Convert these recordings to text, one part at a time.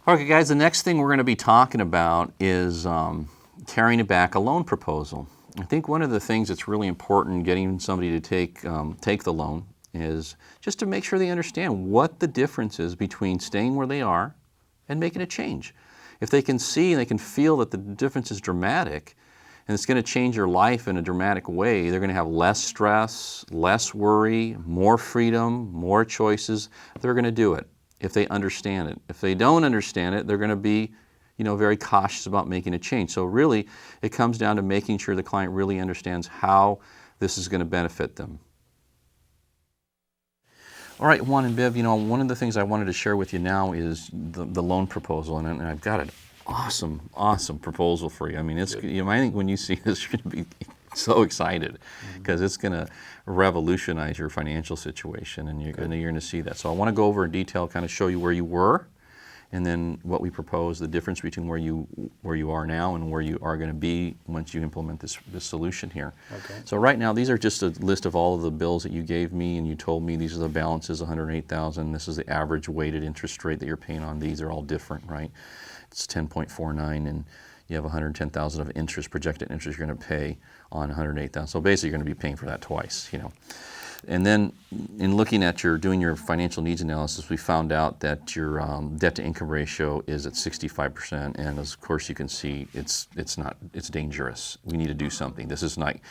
Okay, guys, the next thing we're going to be talking about is carrying back a loan proposal. I think one of the things that's really important getting somebody to take the loan is just to make sure they understand what the difference is between staying where they are and making a change. If they can see and they can feel that the difference is dramatic and it's going to change your life in a dramatic way, they're going to have less stress, less worry, more freedom, more choices. They're going to do it if they understand it. If they don't understand it, they're going to be very cautious about making a change. So really, it comes down to making sure the client really understands how this is going to benefit them. All right, Juan and Viv, one of the things I wanted to share with you now is the loan proposal, and I've got an awesome proposal for you. I mean, I think when you see this, you're going to be so excited because it's going to revolutionize your financial situation, and you're going to see that. So I want to go over in detail, kind of show you where you were, and then what we propose, the difference between where you are now and where you are going to be once you implement this solution here. Okay. So right now, these are just a list of all of the bills that you gave me, and you told me these are the balances, $108,000. This is the average weighted interest rate that you're paying on these. Are all different, right? It's 10.49, and you have $110,000 of interest, projected interest you're going to pay on $108,000. So basically, you're going to be paying for that twice, And then in looking at doing your financial needs analysis, we found out that your debt-to-income ratio is at 65%, and of course you can see it's dangerous. We need to do something. This is not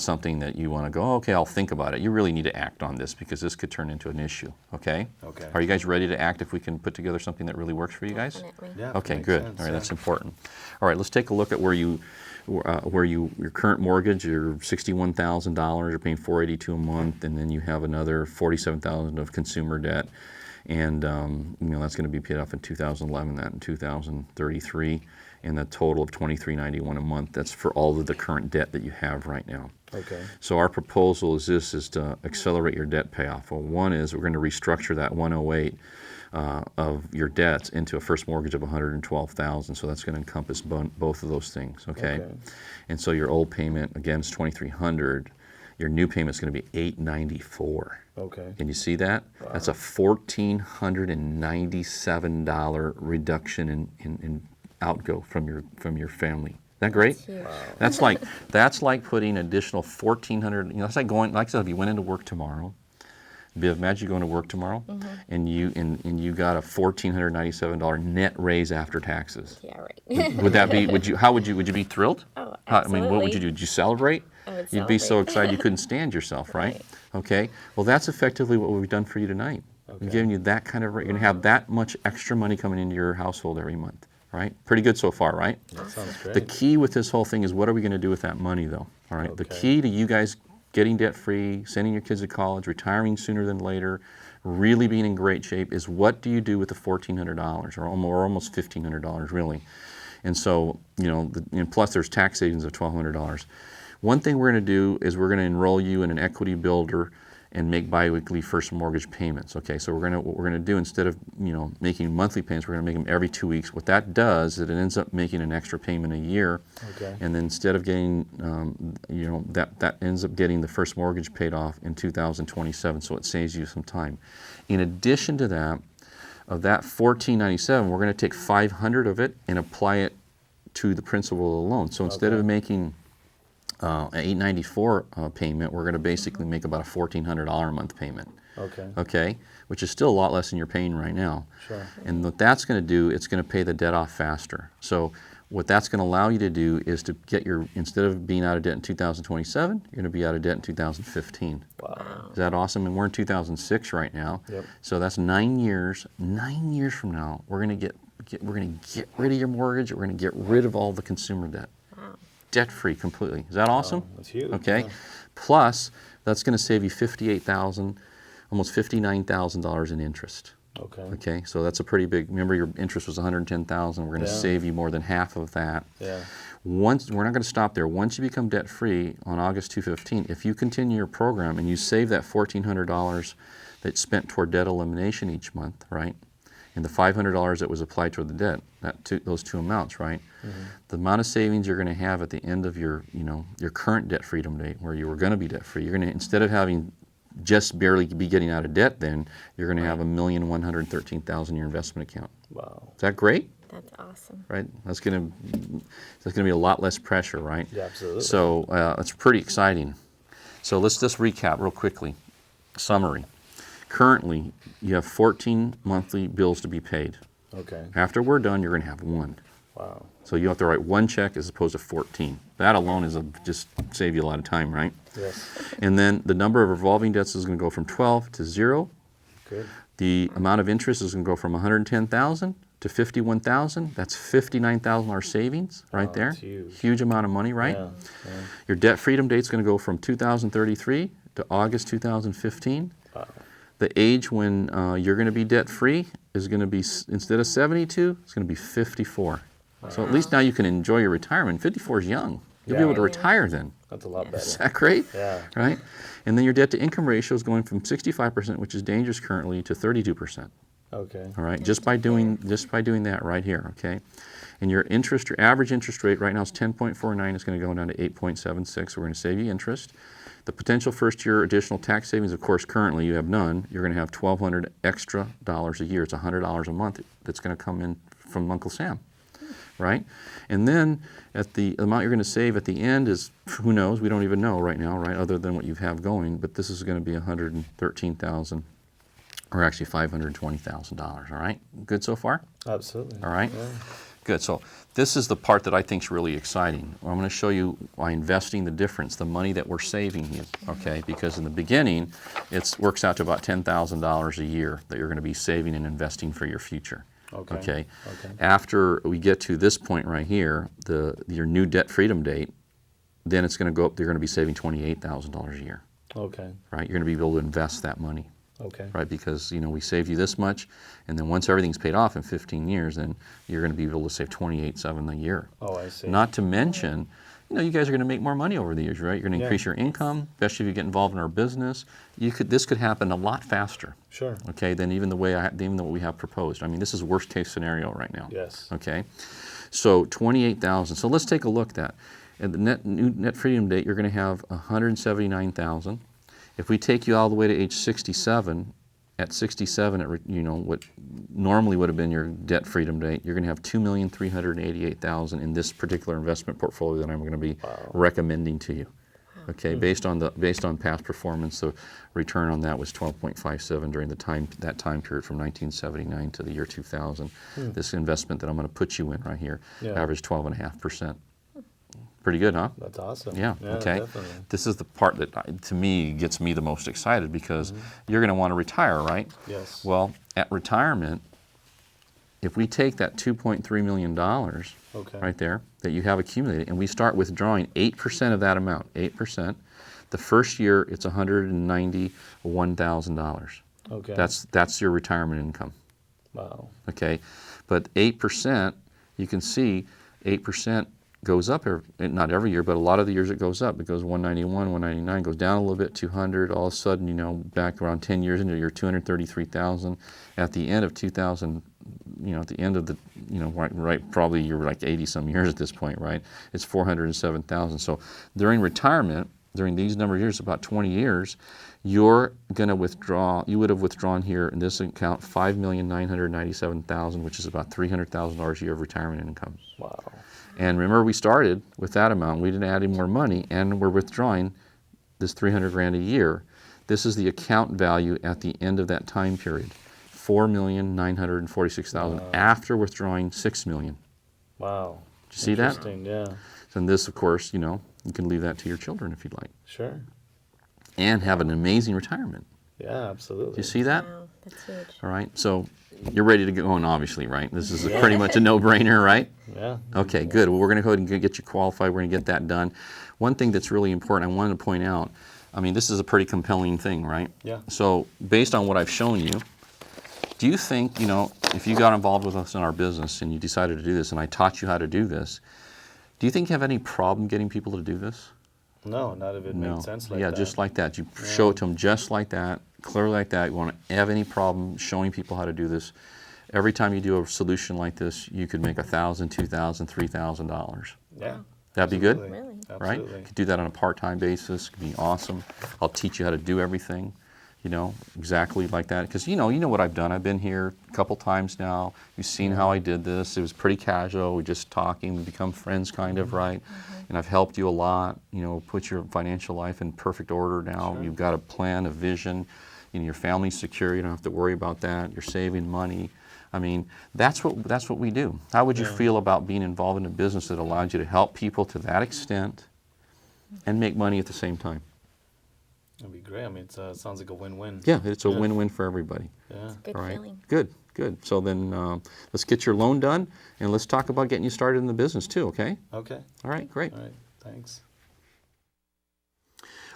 something that you want to go, oh, okay, I'll think about it. You really need to act on this because this could turn into an issue. Okay. Okay. Are you guys ready to act if we can put together something that really works for you guys? Definitely. Yeah. Okay, good. Sense, All right, that's important. All right, let's take a look at your current mortgage, you're $61,000, you're paying $482 a month, and then you have another $47,000 of consumer debt, and that's going to be paid off in 2011, that in 2033, and the total of $2391 a month. That's for all of the current debt that you have right now. Okay. So our proposal is to accelerate your debt payoff. Well, one is we're going to restructure that 108 of your debts into a first mortgage of $112,000. So that's going to encompass both of those things. Okay. And so your old payment again is $2,300. Your new payment is going to be $894. Okay. Can you see that? Wow. That's a $1,497 reduction in outgo from your family. Isn't that great? Wow. That's like putting additional $1,400. That's like going. Like I said, if you went into work tomorrow. Imagine you going to work tomorrow, and you got a $1,497 net raise after taxes. Yeah, right. Would that be? Would you be thrilled? Oh, absolutely. I mean, what would you do? Would you celebrate? You'd be so excited you couldn't stand yourself, right? Okay. Well, that's effectively what we've done for you tonight. Okay. We've given you that kind of. You're going to have that much extra money coming into your household every month, right? Pretty good so far, right? That sounds great. The key with this whole thing is what are we going to do with that money, though? All right. Okay. The key to you guys getting debt-free, sending your kids to college, retiring sooner than later, really being in great shape is what do you do with the $1,400 or almost $1,500 really. And so, plus there's tax savings of $1,200. One thing we're going to do is we're going to enroll you in an equity builder and make biweekly first mortgage payments. Okay, so what we're going to do instead of making monthly payments, we're going to make them every 2 weeks. What that does is it ends up making an extra payment a year, and then instead of getting that ends up getting the first mortgage paid off in 2027. So it saves you some time. In addition to that, of that $1,497, we're going to take $500 of it and apply it to the principal of the loan. So instead of making an $894 payment, we're going to basically make about a $1,400 a month payment. Okay, which is still a lot less than you're paying right now. Sure. And what that's going to do, it's going to pay the debt off faster. So what that's going to allow you to do is to get instead of being out of debt in 2027, you're going to be out of debt in 2015. Wow. Is that awesome? And we're in 2006 right now. Yep. So that's 9 years. 9 years from now, we're going to get rid of your mortgage. We're going to get rid of all the consumer debt. Debt-free completely. Is that awesome? That's huge. Okay. Yeah. Plus, that's going to save you $58,000, almost $59,000 in interest. Okay. Okay. So that's a pretty big. Remember, your interest was $110,000. We're going to save you more than half of that. Yeah. We're not going to stop there. Once you become debt-free on August 2/15, if you continue your program and you save that $1,400 that's spent toward debt elimination each month, right? And the $500 that was applied toward the debt, those two amounts, right? The amount of savings you're going to have at the end of your current debt freedom date, where you were going to be debt free, you're going to, instead of having just barely be getting out of debt, then you're going to have $1,113,000 in your investment account. Wow. Is that great? That's awesome. Right? That's going to be a lot less pressure, right? Yeah, absolutely. So it's pretty exciting. So let's just recap real quickly. Summary. Currently, you have 14 monthly bills to be paid. Okay. After we're done, you're going to have one. Wow. So you have to write one check as opposed to 14. That alone is just save you a lot of time, right? Yes. And then the number of revolving debts is going to go from 12 to 0. Good. The amount of interest is going to go from 110,000 to 51,000. That's $59,000 savings right there. That's huge. Huge amount of money, right? Yeah. Yeah. Your debt freedom date is going to go from 2033 to August 2015. Wow. The age when you're going to be debt free is going to be, instead of 72, it's going to be 54. So at least now you can enjoy your retirement. 54 is young. You'll be able to retire then. That's a lot better. Is that great? Yeah. Right? And then your debt to income ratio is going from 65%, which is dangerous currently, to 32%. Okay. All right, just by doing that right here, okay? And your average interest rate right now is 10.49. It's going to go down to 8.76. So we're going to save you interest. The potential first year additional tax savings, of course, currently you have none. You're going to have $1,200 extra dollars a year. It's $100 a month that's going to come in from Uncle Sam, right? And then at the amount you're going to save at the end is, who knows? We don't even know right now, right? Other than what you have going, but this is going to be $113,000, or actually $520,000. All right, good so far? Absolutely. All right. Yeah. Good. So this is the part that I think is really exciting. I'm going to show you by investing the difference, the money that we're saving here, okay? Because in the beginning, it works out to about $10,000 a year that you're going to be saving and investing for your future. Okay. Okay. After we get to this point right here, your new debt freedom date, then it's going to go up. You're going to be saving $28,000 a year. Okay. Right. You're going to be able to invest that money. Okay. Right, because we saved you this much, and then once everything's paid off in 15 years, then you're going to be able to save $28,700 a year. Oh, I see. Not to mention, you guys are going to make more money over the years, right? You're going to increase your income, especially if you get involved in our business. This could happen a lot faster. Sure. Okay, than even what we have proposed. I mean, this is worst case scenario right now. Yes. Okay, so $28,000. So let's take a look at that. At the new net freedom date, you're going to have $179,000. If we take you all the way to age 67, at 67, what normally would have been your debt freedom date, you're going to have $2,388,000 in this particular investment portfolio that I'm going to be recommending to you. Okay, based on past performance, the return on that was 12.57 during that time period from 1979 to the year 2000. This investment that I'm going to put you in right here averaged 12.5%. Pretty good, huh? That's awesome. Yeah, okay. Definitely. This is the part that, to me, gets me the most excited because you're going to want to retire, right? Yes. Well, at retirement, if we take that $2.3 million right there that you have accumulated and we start withdrawing 8% of that amount, 8%, the first year it's $191,000. Okay. That's your retirement income. Wow. Okay, but 8%, you can see 8% goes up, not every year, but a lot of the years it goes up. It goes 191, 199, goes down a little bit, 200. All of a sudden, back around 10 years into your 233,000. At the end of 2000, at the end of the, right, probably you're like 80 some years at this point, right? It's 407,000. So during retirement, during these number of years, about 20 years, you're going to withdraw. You would have withdrawn here in this account $5,997,000, which is about $300,000 a year of retirement income. Wow. And remember, we started with that amount. We didn't add any more money, and we're withdrawing this $300,000 a year. This is the account value at the end of that time period, $4,946,000 after withdrawing $6 million. Wow. Did you see that? Interesting. Yeah. And this, of course, you can leave that to your children if you'd like, Sure. and have an amazing retirement. Yeah, absolutely. Do you see that? Wow, that's huge. All right. So you're ready to get going, obviously, right? This is pretty much a no-brainer, right? Yeah. Okay, good. Well, we're going to go ahead and get you qualified. We're going to get that done. One thing that's really important, I wanted to point out, this is a pretty compelling thing, right? Yeah. So based on what I've shown you, do you think, if you got involved with us in our business and you decided to do this and I taught you how to do this, do you think you have any problem getting people to do this? No, not if it makes sense like that. Yeah, just like that. You show it to them just like that, clearly like that. You won't have any problem showing people how to do this. Every time you do a solution like this, you could make $1,000, $2,000, $3,000. Yeah. That'd be good? Really? Right? You could do that on a part-time basis. It could be awesome. I'll teach you how to do everything. You know, exactly like that. Because you know what I've done. I've been here a couple times now. You've seen how I did this. It was pretty casual. We're just talking. We become friends, kind of, right? And I've helped you a lot. You know, put your financial life in perfect order now. Sure. You've got a plan, a vision. You know, your family's secure. You don't have to worry about that. You're saving money. I mean, that's what we do. How would you feel about being involved in a business that allows you to help people to that extent and make money at the same time? That'd be great. I mean, it sounds like a win-win. Yeah, it's a win-win for everybody. Yeah. Good All right. feeling. Good. So then let's get your loan done, and let's talk about getting you started in the business too, okay? Okay. All right, great. All right. Thanks.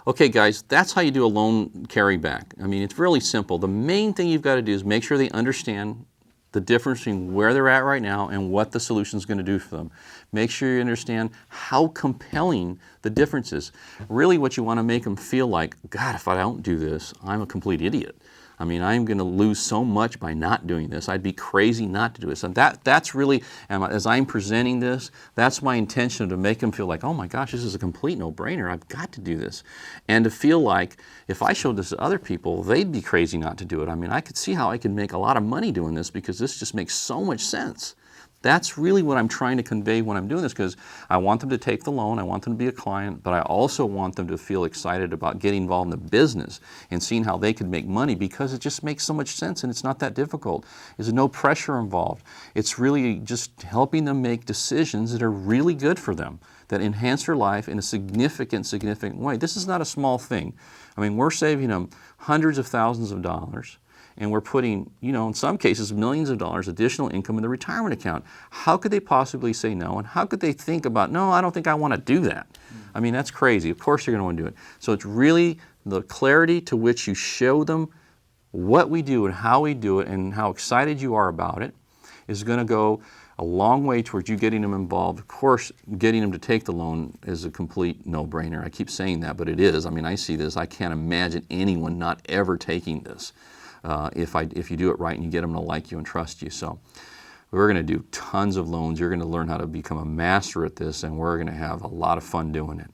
Okay, guys, that's how you do a loan carryback. I mean, it's really simple. The main thing you've got to do is make sure they understand the difference between where they're at right now and what the solution is going to do for them. Make sure you understand how compelling the difference is. Really what you want to make them feel like, God, if I don't do this, I'm a complete idiot. I mean, I'm going to lose so much by not doing this. I'd be crazy not to do this. And that's really, as I'm presenting this, that's my intention, to make them feel like, oh my gosh, this is a complete no-brainer. I've got to do this. And to feel like if I showed this to other people, they'd be crazy not to do it. I mean, I could see how I could make a lot of money doing this because this just makes so much sense. That's really what I'm trying to convey when I'm doing this, because I want them to take the loan, I want them to be a client, but I also want them to feel excited about getting involved in the business and seeing how they could make money, because it just makes so much sense and it's not that difficult. There's no pressure involved. It's really just helping them make decisions that are really good for them, that enhance their life in a significant way. This is not a small thing. I mean, we're saving them hundreds of thousands of dollars. And we're putting, you know, in some cases, millions of dollars additional income in the retirement account. How could they possibly say no? And how could they think about, no, I don't think I want to do that? I mean, that's crazy. Of course you're going to want to do it. So it's really the clarity to which you show them what we do and how we do it and how excited you are about it is going to go a long way towards you getting them involved. Of course, getting them to take the loan is a complete no-brainer. I keep saying that, but it is. I mean, I see this. I can't imagine anyone not ever taking this. If you do it right and you get them to like you and trust you. So we're going to do tons of loans. You're going to learn how to become a master at this, and we're going to have a lot of fun doing it.